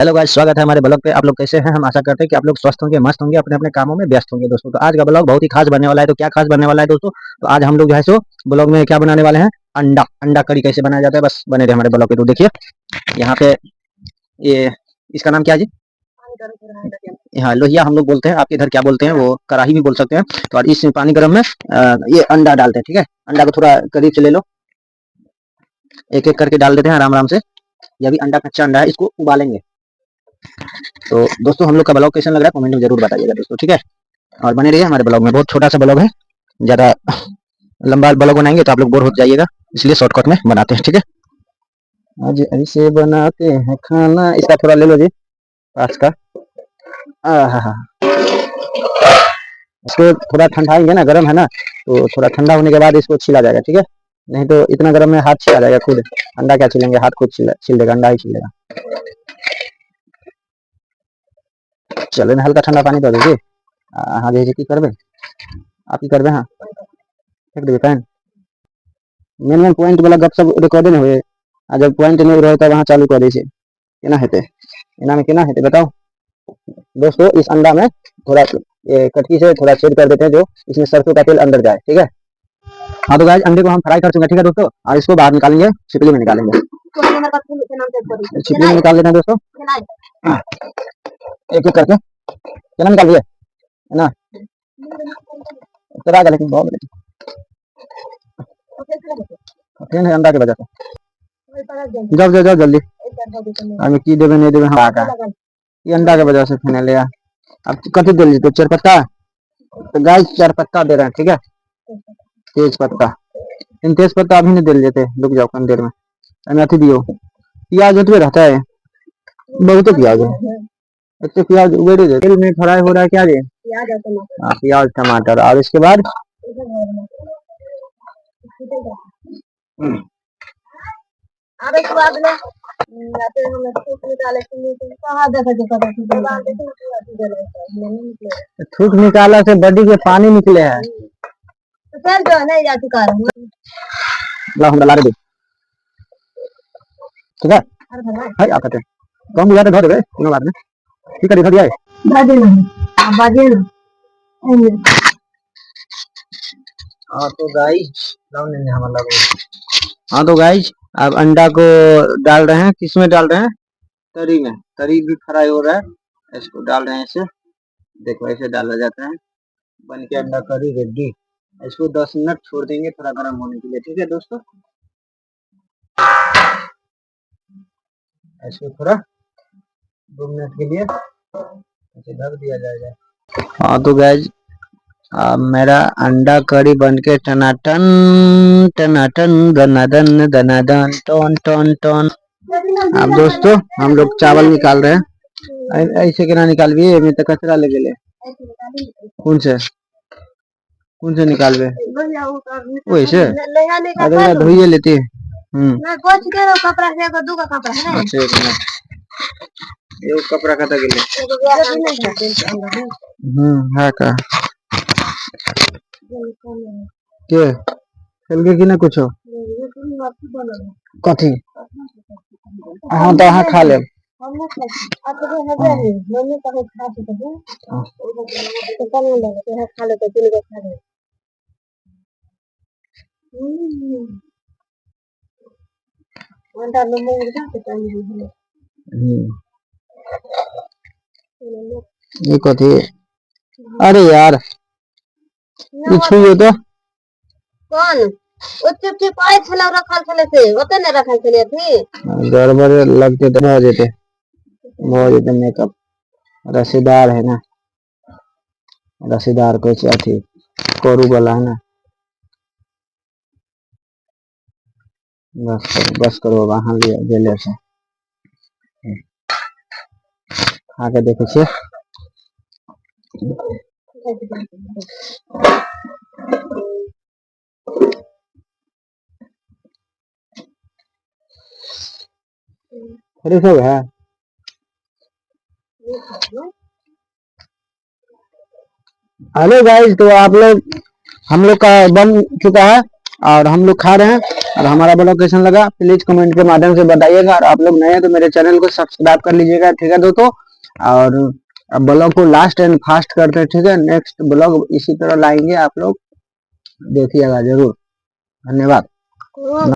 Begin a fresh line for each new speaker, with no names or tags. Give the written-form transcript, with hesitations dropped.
Hello guys, स्वागत है हमारे ब्लॉग पे। आप लोग कैसे हैं? हम आशा करते हैं कि आप लोग स्वस्थ होंगे, मस्त होंगे, अपने अपने कामों में व्यस्त होंगे दोस्तों। तो आज का ब्लॉग बहुत ही खास बनने वाला है। तो क्या खास बनने वाला है दोस्तों? तो आज हम लोग जो है सो ब्लॉग में क्या बनाने वाले हैं, अंडा अंडा करी कैसे बनाया जाता है। बस बने रहे हमारे ब्लॉग पे। तो देखिए यहाँ पे ये इसका नाम क्या है जी? हाँ, लोहिया हम लोग बोलते हैं। आपके इधर क्या बोलते हैं? वो कढ़ाई भी बोल सकते हैं। तो और इस पानी गर्म में ये अंडा डालते हैं। ठीक है, अंडा को थोड़ा करीब से ले लो, एक एक करके डाल देते हैं आराम आराम से। ये अभी अंडा कच्चा अंडा है, इसको उबालेंगे। तो दोस्तों हम लोग का ब्लॉग कैसा लग रहा है कमेंट में जरूर बताइएगा दोस्तों, ठीक है। और बने रहिए हमारे ब्लॉग में। बहुत छोटा सा ब्लॉग है, ज़्यादा लंबा ब्लॉग बनाएंगे तो आप लोग बोर हो जाइएगा, इसलिए शॉर्टकट में बनाते हैं, ठीक है। आज ऐसे बनाते हैं खाना। इसका थोड़ा ले लो जी, पास का। हाँ, इसको थोड़ा ठंडाएंगे ना, गर्म है ना, तो थोड़ा ठंडा होने के बाद इसको छिला जाएगा, ठीक है। नहीं तो इतना गर्म में हाथ छिला जाएगा खुद। अंडा क्या छिलेंगे, हाथ खुद छिल देगा, अंडा ही छिलेगा। चले ना, हल्का ठंडा पानी दे दीजिए। हाँ जी की करबे, आप ही करबे। हाँ, फेंक देबे पैन। मेन मेन पॉइंट वाला गप सब रिकॉर्डिंग हुए। आ जब पॉइंट नहीं रहे तब वहाँ चालू कर दीजिए। केना हेते, एना में केना हेते बताओ दोस्तों। इस अंडा में थोड़ा ये कटकी से थोड़ा छेद कर देते हैं, जो इसमें सरसों का तेल अंदर जाए, ठीक है। हाँ तो गाइस, अंडे को हम फ्राई कर चुके हैं, ठीक है दोस्तों। और इसको बाहर निकालेंगे, छिपली में निकालेंगे। छिपली में निकाल लेते हैं दोस्तों, एक एक करके। केना निकालिए है ना, चला लेकिन बहुत कठिन है अंडा के वजह से। जाओ जाओ जाओ जल्दी। अभी की देवे नहीं देवे, हाँ का ये अंडा के वजह से फिर ले। अब कथी दे लीजिए, तो चार पत्ता। तो गाइस 4 पत्ता दे रहे हैं, ठीक है। तेज पत्ता, इन तेज पत्ता अभी नहीं दे लेते, रुक जाओ कम देर में। अथी दियो, प्याज उतवे रहता है, बहुत प्याज है। इतने प्याज उबेड़े दे, तेल में फ्राई हो रहा है क्या ये? प्याज टमाटर। और इसके बाद थूक निकाला से बॉडी के पानी निकले है। ला हम डाला दे, ठीक है। हाय आकते कम बुझा तो धर देबे, कोनो बात नहीं। ठीक है, धर दिया है। बाजे ना, बाजे ना। हाँ तो गाइस, लाओ नहीं हमारा लगो। हाँ तो गाइस, अब अंडा को डाल रहे हैं। किस में डाल रहे हैं? तरी में। तरी भी फ्राई हो रहा है, इसको डाल रहे हैं ऐसे। देखो ऐसे डाला जाता है, बन के अंडा करी रेडी। इसको 10 मिनट छोड़ देंगे थोड़ा गर्म होने के लिए, ठीक है दोस्तों। इसको थोड़ा 2 मिनट के लिए ऐसे ढक दिया जाएगा। हाँ तो गाइस, मेरा अंडा करी बन के टनाटन टनाटन दनादन दनादन टन टन टन। अब दोस्तों हम लोग चावल निकाल रहे हैं। ऐसे केना निकालबी, में तो कचरा लगे ले। कौन से निकालबे वैसे? अरे धोइए लेती। मैं पोंछ के रो कपड़ा से, एगो दूगो कपड़ा है ना। अच्छा एक मिनट, एगो कपड़ा कता गेले। है का के चल के कि ना कुछो कथी। हाँ तो हाँ खा ले। ये कथी? अरे यार ये छुइयो तो कौन ओ चिप चिप आइ छला रखल छले से ओते ने रखल छले थी। गड़बड़ लगते तो हो जेते मेकअप। रसीदार है ना, रसीदार को अथी कोरू वाला है ना। बस करो वहां ले ले से आके देखो छे। फ्रेश हो गया। हेलो गाइस, तो आप लोग हम लोग का बन चुका है और हम लोग खा रहे हैं। और हमारा ब्लॉग कैसा लगा प्लीज कमेंट के माध्यम से बताइएगा। और आप लोग नए हैं तो मेरे चैनल को सब्सक्राइब कर लीजिएगा, ठीक है दोस्तों। और अब ब्लॉग को लास्ट एंड फास्ट करते हैं, ठीक है। नेक्स्ट ब्लॉग इसी तरह लाएंगे, आप लोग देखिएगा जरूर। धन्यवाद।